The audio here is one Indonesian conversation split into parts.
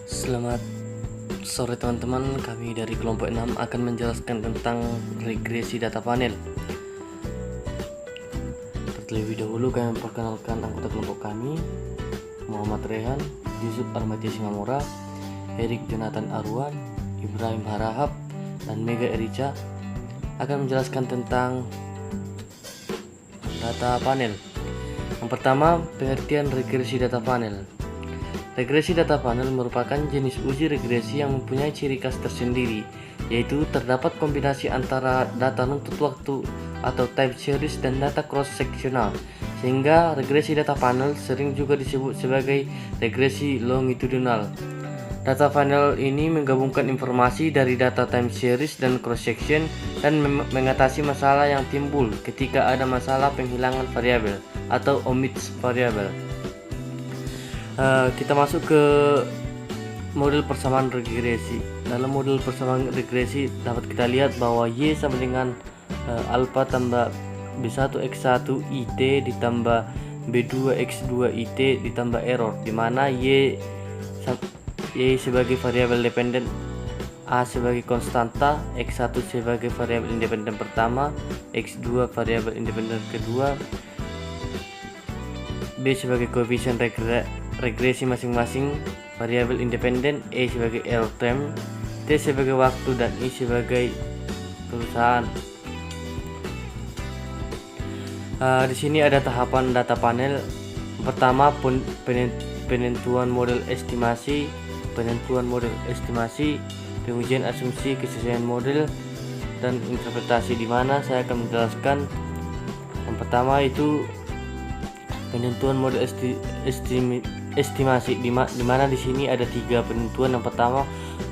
Selamat sore teman-teman, kami dari kelompok 6 akan menjelaskan tentang regresi data panel. Terlebih dahulu kami memperkenalkan anggota kelompok kami, Muhammad Rehan, Yusuf Armatia Simamora, Erik Jonathan Arwan, Ibrahim Harahap, dan Mega Erica akan menjelaskan tentang data panel. Yang pertama, pengertian regresi data panel. Regresi data panel merupakan jenis uji regresi yang mempunyai ciri khas tersendiri, yaitu terdapat kombinasi antara data nuntut waktu atau time series dan data cross-sectional, sehingga regresi data panel sering juga disebut sebagai regresi longitudinal. Data panel ini menggabungkan informasi dari data time series dan cross-section dan mengatasi masalah yang timbul ketika ada masalah penghilangan variabel atau omits variabel. Kita masuk ke model persamaan regresi. Dalam model persamaan regresi dapat kita lihat bahwa Y sama dengan alpha tambah B1 X1 IT ditambah B2 X2 IT ditambah error, di mana Y sebagai variabel dependen, A sebagai konstanta, X1 sebagai variabel independen pertama, X2 variabel independen kedua, B sebagai koefisien regresi masing-masing variabel independen, E sebagai error term, T sebagai waktu, dan I sebagai perusahaan. Di sini ada tahapan data panel. Pertama, penentuan model estimasi, pengujian asumsi kesesuaian model, dan interpretasi, di mana saya akan menjelaskan. Yang pertama itu penentuan model estimasi, di mana di sini ada 3 penentuan. Yang pertama,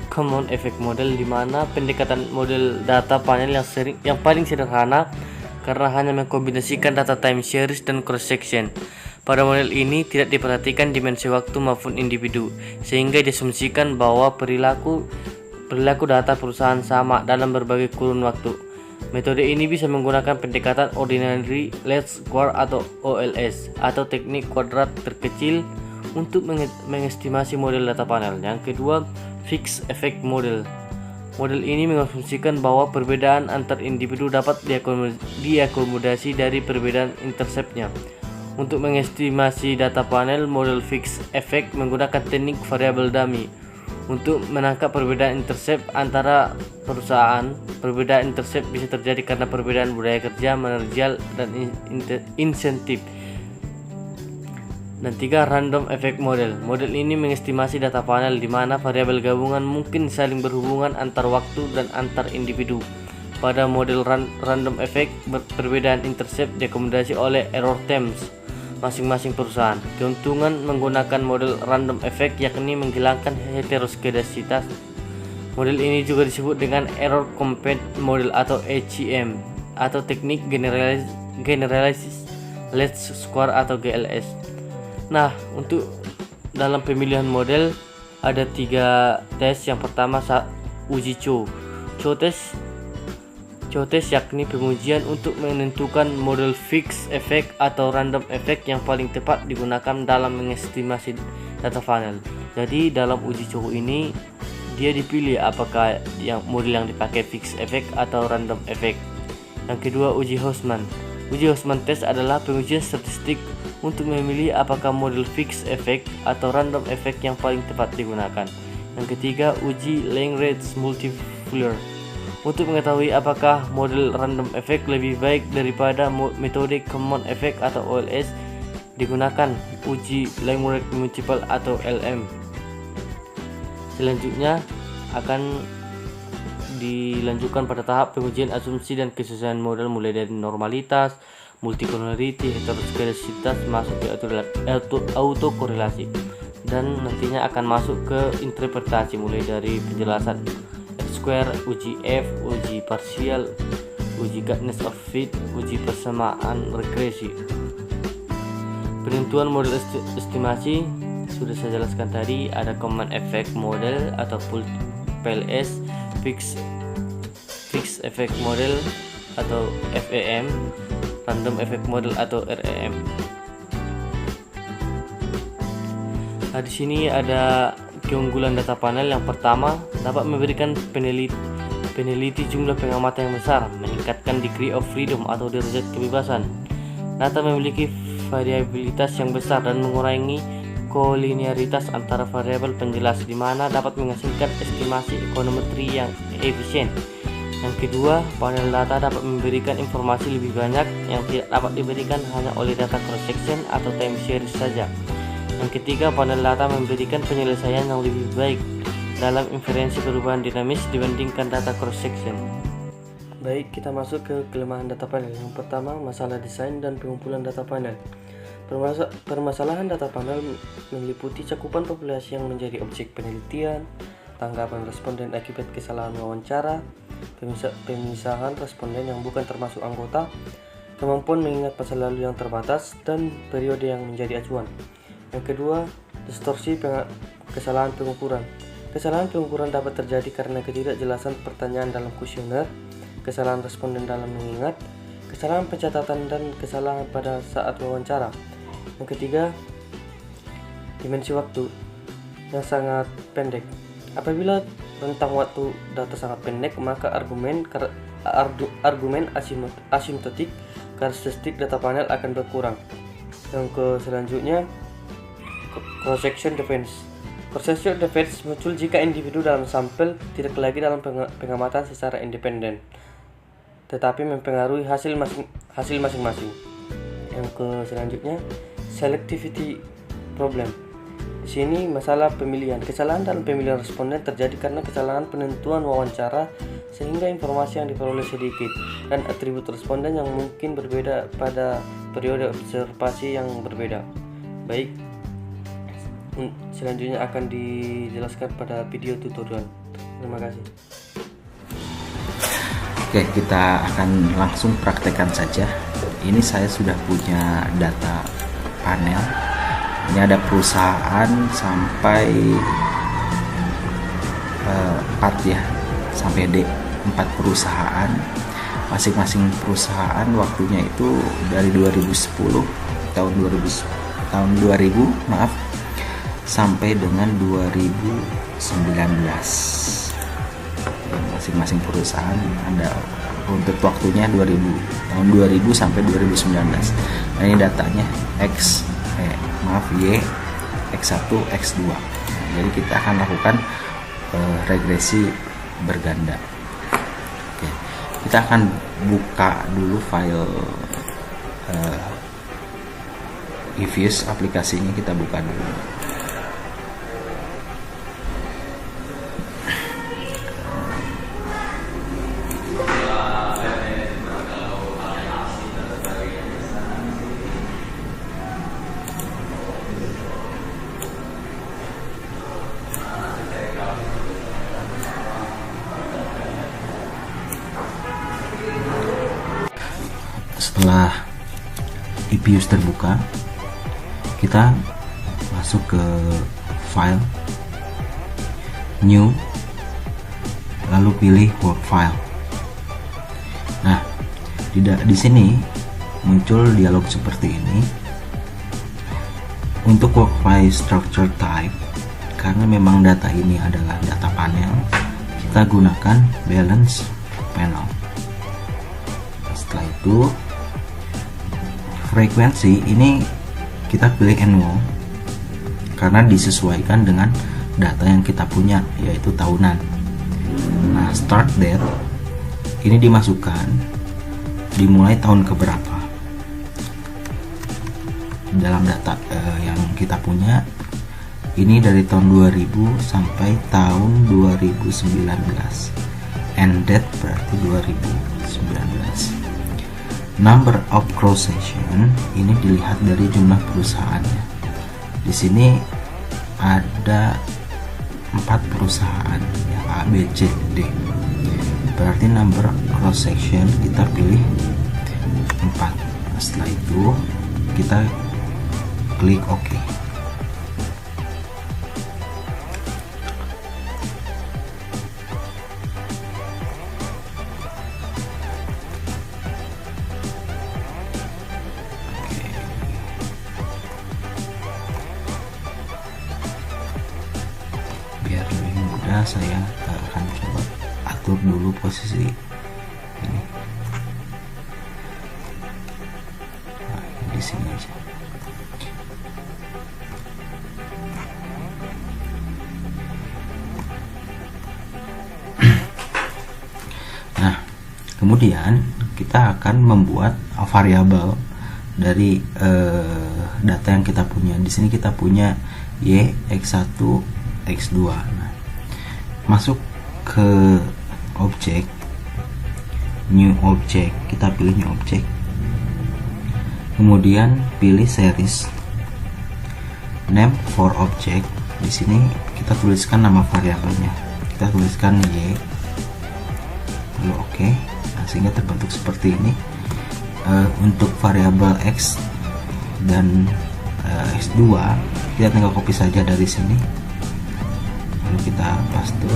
common effect model, di mana pendekatan model data panel yang paling sederhana karena hanya mengkombinasikan data time series dan cross section. Pada model ini tidak diperhatikan dimensi waktu maupun individu, sehingga diasumsikan bahwa perilaku data perusahaan sama dalam berbagai kurun waktu. Metode ini bisa menggunakan pendekatan ordinary least square atau OLS atau teknik kuadrat terkecil untuk mengestimasi model data panel. Yang kedua, fixed effect model. Model ini mengasumsikan bahwa perbedaan antar individu dapat diakomodasi dari perbedaan interceptnya. Untuk mengestimasi data panel, model fixed effect menggunakan teknik variabel dummy. Untuk menangkap perbedaan intercept antara perusahaan, perbedaan intercept bisa terjadi karena perbedaan budaya kerja, manajerial, dan insentif. Dan 3, random effect model. Model ini mengestimasi data panel di mana variabel gabungan mungkin saling berhubungan antar waktu dan antar individu. Pada model random effect, perbedaan intercept diakomodasi oleh error terms masing-masing perusahaan. Keuntungan menggunakan model random effect yakni menghilangkan heteroskedasitas. Model ini juga disebut dengan error compensation model atau ECM atau teknik generalized least square atau GLS. Nah, untuk dalam pemilihan model ada 3 tes. Yang pertama, uji Chow test yakni pengujian untuk menentukan model fixed effect atau random effect yang paling tepat digunakan dalam mengestimasi data panel. Jadi dalam uji Chow ini dia dipilih apakah model yang dipakai fixed effect atau random effect. Yang kedua, uji Houseman test adalah pengujian statistik untuk memilih apakah model fixed effect atau random effect yang paling tepat digunakan. Yang ketiga, uji Langrenz multiplier untuk mengetahui apakah model random effect lebih baik daripada metode common effect atau OLS digunakan. Uji Langrenz multiple atau LM. Selanjutnya akan dilanjutkan pada tahap pengujian asumsi dan kesesuaian model, mulai dari normalitas, multicollinearity, heteroskedasitas, masuk ke autokorelasi, dan nantinya akan masuk ke interpretasi, mulai dari penjelasan F-square, uji F, uji parsial, uji goodness of fit, uji persamaan regresi. Penentuan model estimasi sudah saya jelaskan tadi. Ada common effect model atau PLS, fixed effect model atau FEM, random effect model atau RAM. Nah, di sini ada keunggulan data panel yang pertama, dapat memberikan peneliti jumlah pengamatan yang besar, meningkatkan degree of freedom atau derajat kebebasan. Data memiliki variabilitas yang besar dan mengurangi kolinearitas antara variabel penjelas, di mana dapat menghasilkan estimasi ekonometri yang efisien. Yang kedua, panel data dapat memberikan informasi lebih banyak yang tidak dapat diberikan hanya oleh data cross-section atau time series saja. Yang ketiga, panel data memberikan penyelesaian yang lebih baik dalam inferensi perubahan dinamis dibandingkan data cross-section. Baik, kita masuk ke kelemahan data panel. Yang pertama, masalah desain dan pengumpulan data panel. Permasalahan data panel meliputi cakupan populasi yang menjadi objek penelitian, tanggapan responden akibat kesalahan wawancara, pemisahan responden yang bukan termasuk anggota, kemampuan mengingat masa lalu yang terbatas, dan periode yang menjadi acuan. Yang kedua, distorsi kesalahan pengukuran. Kesalahan pengukuran dapat terjadi karena ketidakjelasan pertanyaan dalam kuesioner, kesalahan responden dalam mengingat, kesalahan pencatatan, dan kesalahan pada saat wawancara. Yang ketiga, dimensi waktu yang sangat pendek. Apabila rentang waktu data sangat pendek, maka argumen asimptotik karakteristik data panel akan berkurang. Yang selanjutnya, cross-section defense. Cross-section defense muncul jika individu dalam sampel tidak lagi dalam pengamatan secara independen, tetapi mempengaruhi hasil masing-masing. Yang selanjutnya, selectivity problem. Di sini masalah pemilihan. Kesalahan dalam pemilihan responden terjadi karena kesalahan penentuan wawancara, sehingga informasi yang diperoleh sedikit, dan atribut responden yang mungkin berbeda pada periode observasi yang berbeda. Baik, selanjutnya akan dijelaskan pada video tutorial. Terima kasih. Oke, kita akan langsung praktekkan saja. Ini saya sudah punya data panel. Ini ada perusahaan sampai 4 ya, sampai D, 4 perusahaan. Masing-masing perusahaan waktunya itu dari 2010 tahun 2000 sampai dengan 2019. Masing-masing perusahaan ada untuk waktunya tahun 2000 sampai 2019. Nah, ini datanya Y, X1, X2. Jadi kita akan lakukan regresi berganda. Oke, kita akan buka dulu file eViews, aplikasinya kita buka dulu. Setelah eViews terbuka, kita masuk ke file, new, lalu pilih work file. Nah, di sini muncul dialog seperti ini. Untuk work file structure type, karena memang data ini adalah data panel, kita gunakan balance panel. Setelah itu, frekuensi ini kita pilih annual karena disesuaikan dengan data yang kita punya, yaitu tahunan. Nah, start date ini dimasukkan dimulai tahun keberapa dalam data yang kita punya. Ini dari tahun 2000 sampai tahun 2019. End date berarti 2019. Number of cross section ini dilihat dari jumlah perusahaannya. Di sini ada 4 perusahaan, ya, A, B, C, D. Berarti number cross section kita pilih 4. Setelah itu kita klik OK. sehingga saya akan coba atur dulu posisi ini. Nah, di sini aja. Nah, kemudian kita akan membuat variabel dari data yang kita punya. Di sini kita punya y, x1, x2. Nah, masuk ke objek, new object, kita pilih new object, kemudian pilih series, name for object. Di sini kita tuliskan nama variabelnya, kita tuliskan y, lalu oke. Nah, sehingga terbentuk seperti ini. Untuk variabel x dan x2 kita tinggal copy saja dari sini, lalu kita paste,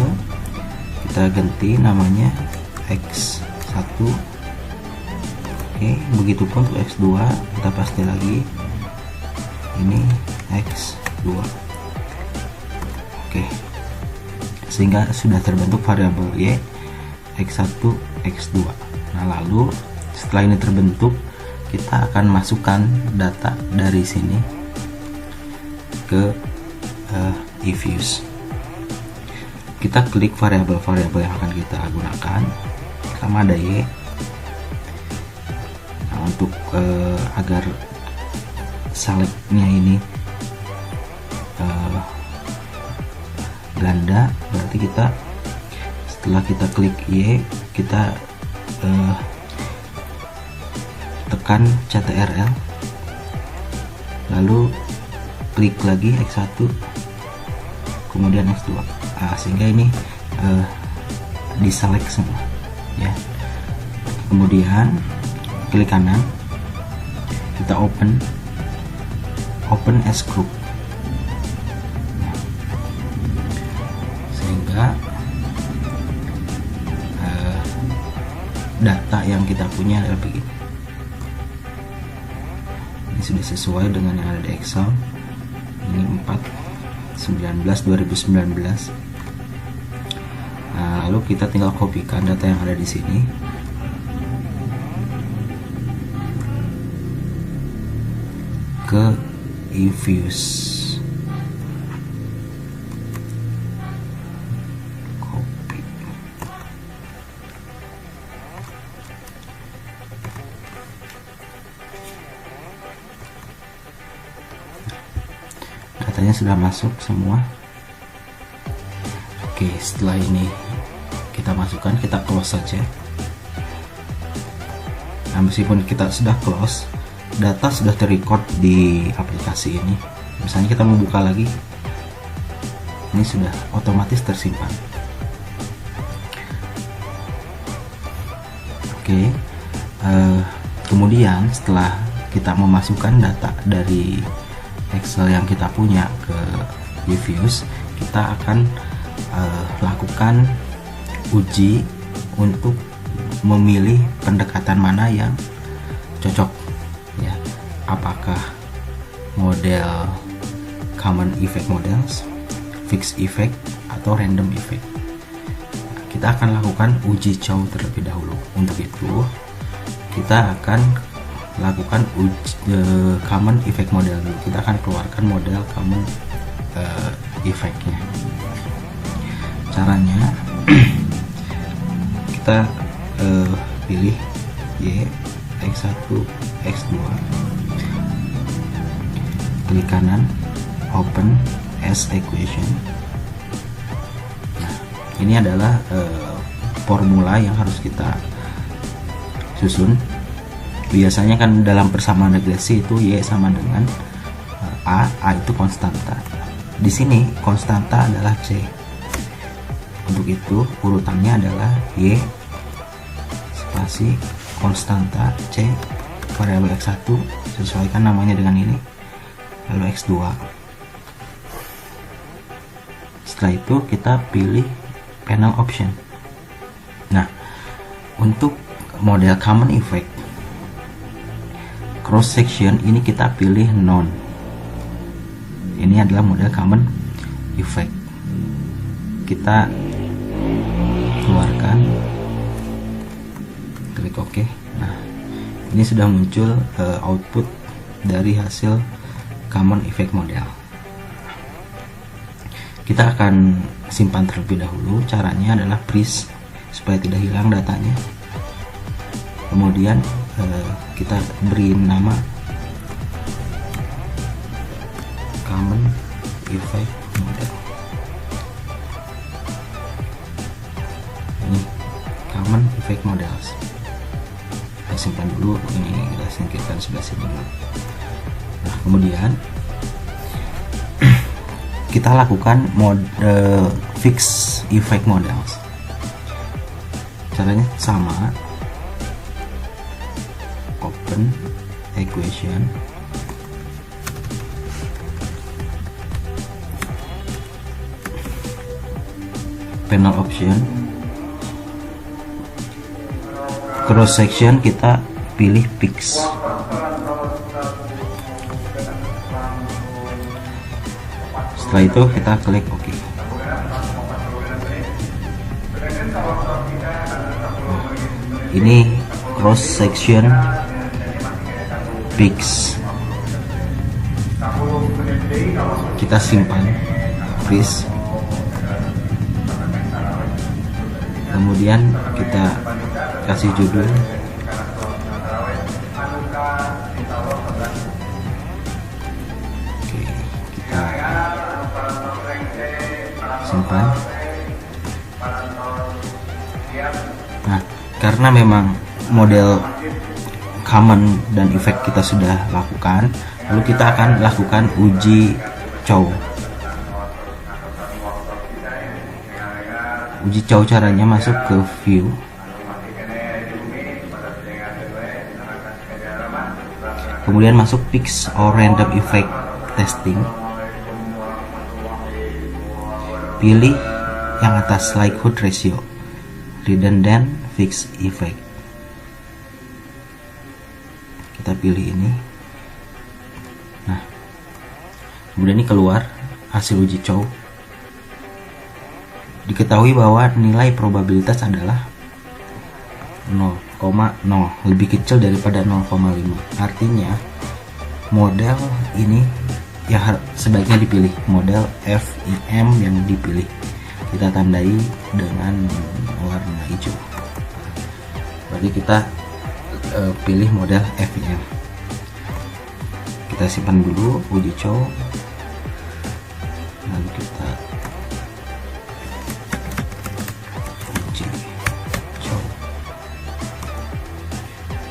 kita ganti namanya x1. Oke, begitupun untuk x2 kita paste lagi, ini x2. Oke, sehingga sudah terbentuk variabel y, x1, x2. Nah, lalu setelah ini terbentuk, kita akan masukkan data dari sini ke eViews. Kita klik variabel-variabel yang akan kita gunakan. Pertama ada y. Nah, untuk agar selectnya ini ganda, berarti kita setelah kita klik y, kita tekan CTRL, lalu klik lagi x1, kemudian x2. Sehingga ini diselect semua ya. Kemudian klik kanan, kita open as group. Sehingga data yang kita punya adalah begini. Ini sudah sesuai dengan yang ada di Excel. Ini 4/19/2019. Nah, lalu kita tinggal kopikan data yang ada di sini. Ke eViews. Datanya sudah masuk semua. Oke, setelah ini kita masukkan, kita close saja. Nah, meskipun kita sudah close, data sudah terrecord di aplikasi ini. Misalnya kita mau buka lagi, ini sudah otomatis tersimpan. Oke, kemudian setelah kita memasukkan data dari Excel yang kita punya ke eViews, kita akan lakukan uji untuk memilih pendekatan mana yang cocok ya. Apakah model common effect models, fixed effect, atau random effect. Kita akan lakukan uji cow terlebih dahulu. Untuk itu kita akan lakukan common effect model dulu. Kita akan keluarkan model common effect-nya. Caranya kita pilih y, x1, x2, klik kanan, open as equation. Nah, ini adalah formula yang harus kita susun. Biasanya kan dalam persamaan regresi itu y sama dengan a itu konstanta. Di sini konstanta adalah c. Untuk itu urutannya adalah y spasi konstanta c, variabel x1 sesuaikan namanya dengan ini, lalu x2. Setelah itu kita pilih panel option. Nah, untuk model common effect cross section ini kita pilih none. Ini adalah model common effect. kita keluarkan, klik OK. Nah, ini sudah muncul output dari hasil Common Effect Model. Kita akan simpan terlebih dahulu. Caranya adalah freeze supaya tidak hilang datanya. Kemudian kita beri nama Common Effect Model. Ini Common Effect Models. Kita simpan dulu, ini kita singkirkan sebelah sini dulu. Nah, kemudian kita lakukan mode fix effect models. Caranya sama, open equation, panel option, cross section kita pilih fix. Setelah itu kita klik OK. Ini cross section fix. Kita simpan, freeze. Kemudian kita kasih judul. Oke, kita simpan. Nah, karena memang model common dan effect kita sudah lakukan, lalu kita akan lakukan uji cow. Uji cow caranya masuk ke view, kemudian masuk fix or random effect testing, pilih yang atas likelihood ratio, redundant fix effect. Kita pilih ini. Nah, kemudian ini keluar hasil uji cow. Diketahui bahwa nilai probabilitas adalah 0,0, lebih kecil daripada 0,5. Artinya model ini ya sebaiknya dipilih, model FEM yang dipilih. Kita tandai dengan warna hijau. Berarti kita pilih model FEM. Kita simpan dulu uji cow. Lalu kita uji cow.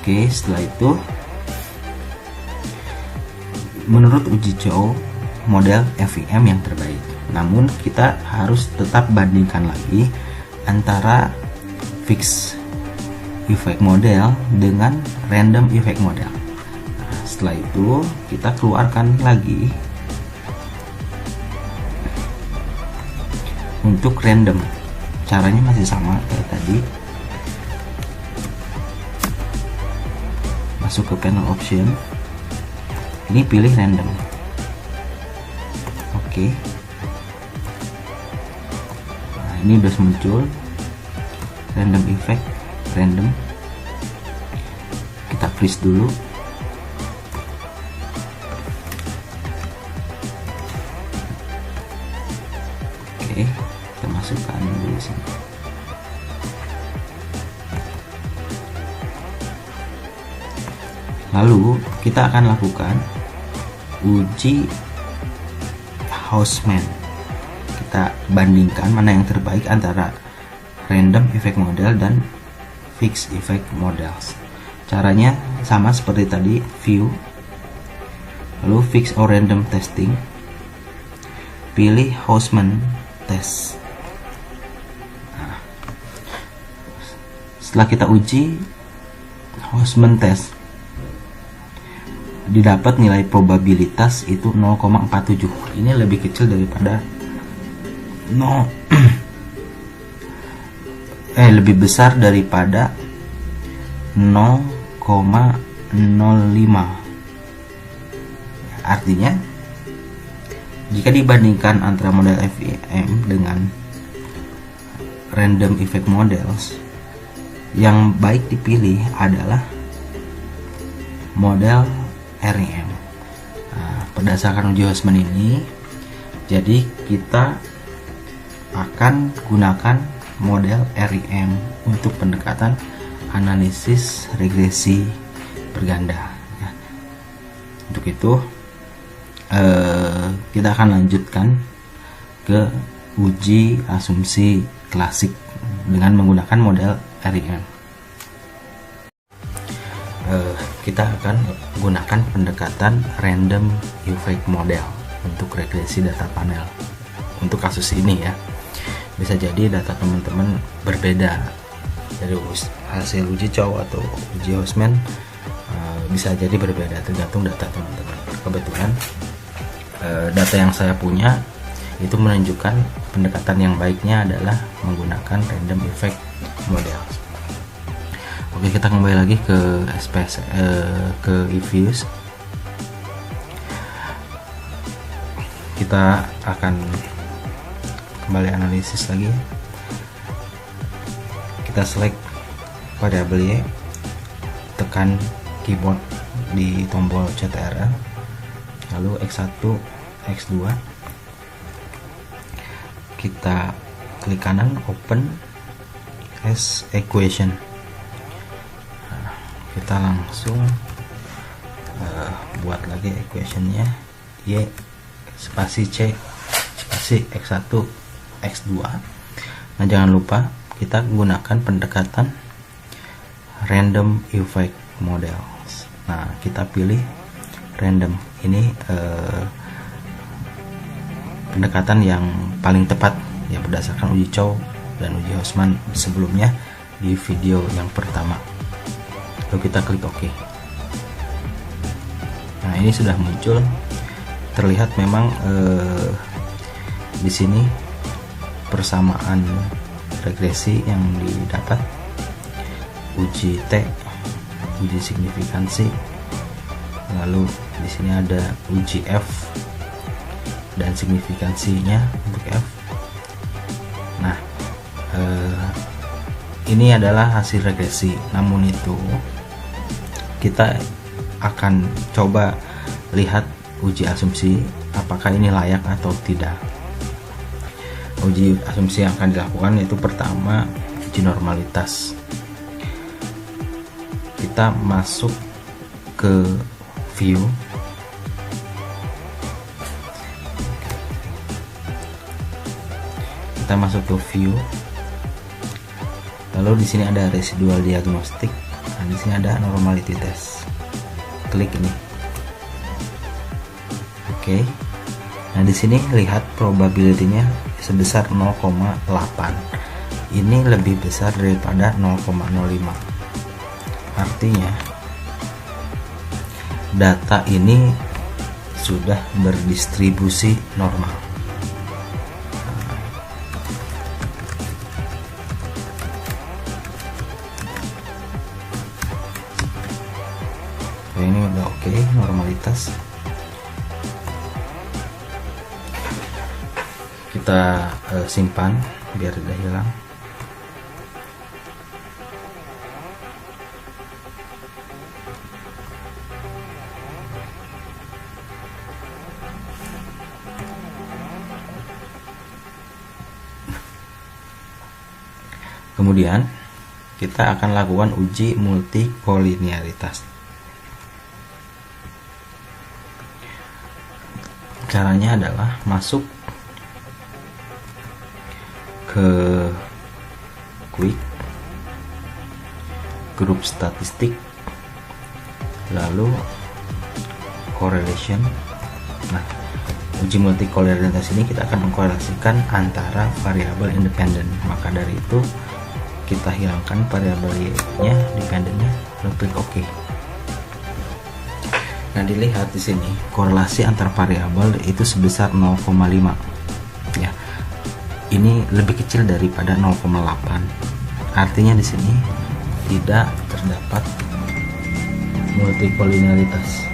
Oke, setelah itu menurut uji cow model FEM yang terbaik. Namun kita harus tetap bandingkan lagi antara fix effect model dengan random effect model. Nah, setelah itu kita keluarkan lagi untuk random. Caranya masih sama kayak tadi. Masuk ke panel option. Ini pilih random. Oke. Nah, ini udah muncul random effect, random. Kita freeze dulu. Oke, kita masukkan dulu sini. Lalu kita akan lakukan uji Houseman. Kita bandingkan mana yang terbaik antara random effect model dan fixed effect models. Caranya sama seperti tadi, view, lalu fix or random testing, pilih Houseman test. Nah, setelah kita uji Houseman test, didapat nilai probabilitas itu 0,47. Ini lebih kecil daripada 0 lebih besar daripada 0,05. Artinya jika dibandingkan antara model FEM dengan random effect models, yang baik dipilih adalah model REM. Nah, berdasarkan uji Houseman ini, jadi kita akan gunakan model REM untuk pendekatan analisis regresi berganda. Ya. Untuk itu kita akan lanjutkan ke uji asumsi klasik dengan menggunakan model REM. Kita akan gunakan pendekatan random effect model untuk regresi data panel. Untuk kasus ini ya, bisa jadi data teman-teman berbeda dari hasil uji Chow atau uji Houseman, bisa jadi berbeda tergantung data teman-teman. Kebetulan data yang saya punya itu menunjukkan pendekatan yang baiknya adalah menggunakan random effect model. Oke, kita kembali lagi ke SPS, ke eViews. Kita akan kembali analisis lagi. Kita select variabel Y, tekan keyboard di tombol CTRL, lalu X1, X2, kita klik kanan open as equation. Nah, kita langsung buat lagi equationnya, Y spasi C spasi X1 X2. Nah, jangan lupa kita gunakan pendekatan random effect model. Nah, kita pilih random ini, pendekatan yang paling tepat ya berdasarkan uji Chow dan uji Houseman sebelumnya di video yang pertama. Lalu kita klik OK. Nah, ini sudah muncul, terlihat memang di sini persamaan regresi yang didapat, uji T, uji signifikansi, lalu di sini ada uji F dan signifikansinya untuk F. Nah, ini adalah hasil regresi. Namun itu kita akan coba lihat uji asumsi apakah ini layak atau tidak. Uji asumsi yang akan dilakukan yaitu pertama uji normalitas. Kita masuk ke view, lalu di sini ada residual diagnostik. Nah, di sini ada normality test. Klik ini. Oke. Nah, di sini lihat probability-nya sebesar 0,8. Ini lebih besar daripada 0,05. Artinya data ini sudah berdistribusi normal. Ini udah oke, normalitas. Kita simpan biar tidak hilang. Kemudian kita akan lakukan uji multikolinearitas. Caranya adalah masuk ke quick, grup statistik, lalu correlation. Nah, uji multikolinearitas ini kita akan mengkorelasikan antara variabel independen. Maka dari itu kita hilangkan variabelnya dependennya, lalu klik OK. Nah, dilihat di sini korelasi antar variabel itu sebesar 0,5 ya. Ini lebih kecil daripada 0,8. Artinya di sini tidak terdapat multikolinearitas.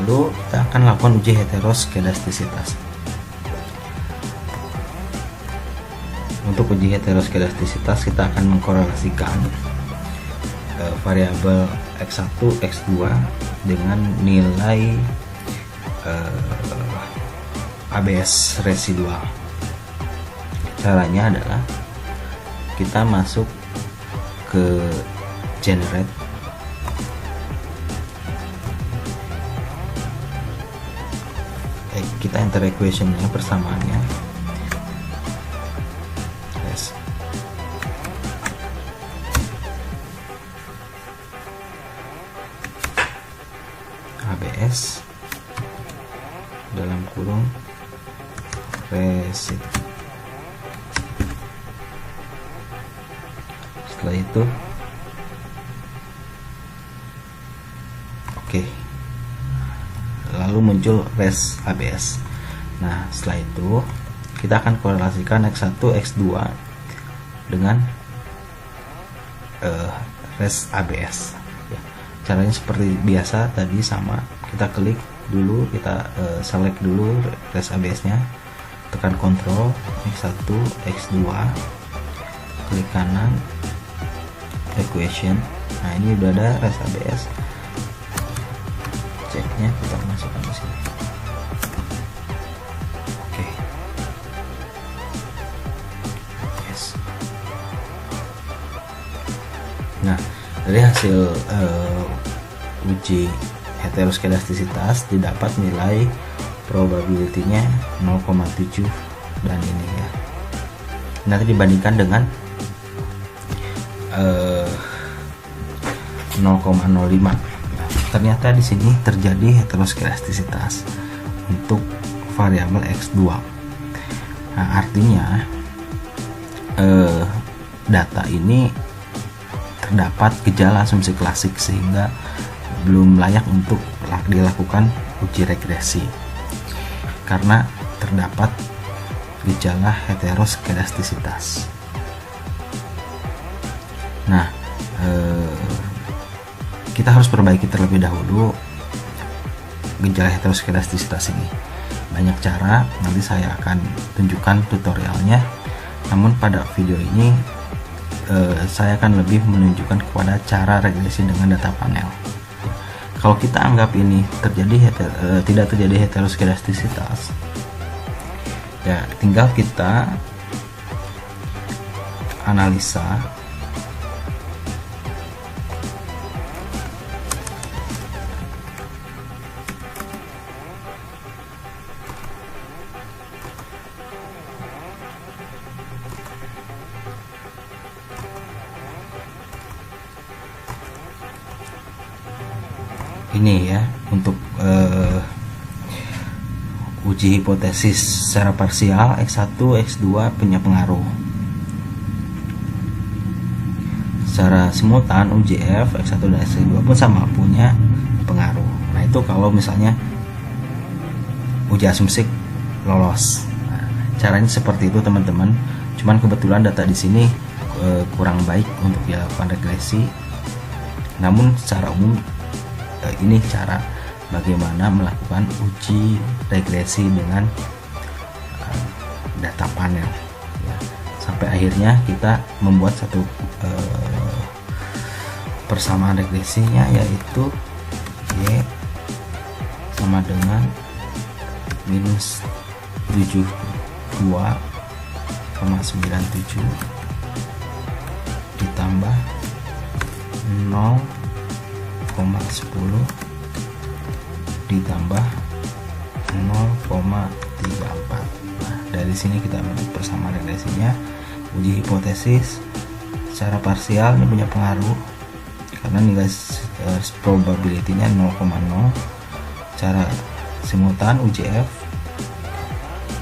dahulu kita akan lakukan uji heteroskedastisitas. Untuk uji heteroskedastisitas kita akan mengkorelasikan variabel X1, X2 dengan nilai ABS residual. Caranya adalah kita masuk ke generate, kita enter equationnya, persamaannya, yes. ABS dalam kurung resid. Setelah itu oke, lalu muncul res ABS. Nah, setelah itu kita akan korelasikan X1, X2 dengan res ABS ya. Caranya seperti biasa tadi, sama, kita klik dulu, kita select dulu res ABS nya, tekan Ctrl X1, X2, klik kanan, equation. Nah, ini udah ada res ABS. Ceknya kita masukkan di sini. Oke. Yes. Nah, dari hasil uji heteroskedastisitas didapat nilai probability-nya 0,7 dan ini ya. Nanti dibandingkan dengan 0,05. Ternyata di sini terjadi heteroskedastisitas untuk variabel X2. Nah, artinya data ini terdapat gejala asumsi klasik sehingga belum layak untuk dilakukan uji regresi karena terdapat gejala heteroskedastisitas. Nah, kita harus perbaiki terlebih dahulu gejala heteroskedastisitas ini. Banyak cara, nanti saya akan tunjukkan tutorialnya. Namun pada video ini saya akan lebih menunjukkan kepada cara regresi dengan data panel. Kalau kita anggap ini tidak terjadi heteroskedastisitas, ya tinggal kita analisa ini ya, untuk uji hipotesis secara parsial X1, X2 punya pengaruh. Secara simultan uji F, X1 dan X2 pun sama punya pengaruh. Nah, itu kalau misalnya uji asumsi lolos. Nah, caranya seperti itu teman-teman. Cuman kebetulan data di sini kurang baik untuk dilakukan regresi. Namun secara umum ini cara bagaimana melakukan uji regresi dengan data panel ya. Sampai akhirnya kita membuat satu persamaan regresinya, yaitu Y sama dengan minus 72,97 ditambah 0,10 ditambah 0,34. Nah, dari sini kita membuat persamaan regresinya. Uji hipotesis secara parsial ini punya pengaruh karena nilai probability-nya 0,0. Cara simultan uji F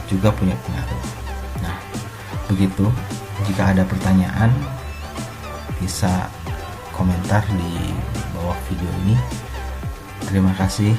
juga punya pengaruh. Nah, begitu. Jika ada pertanyaan bisa komentar di bawah video ini. Terima kasih.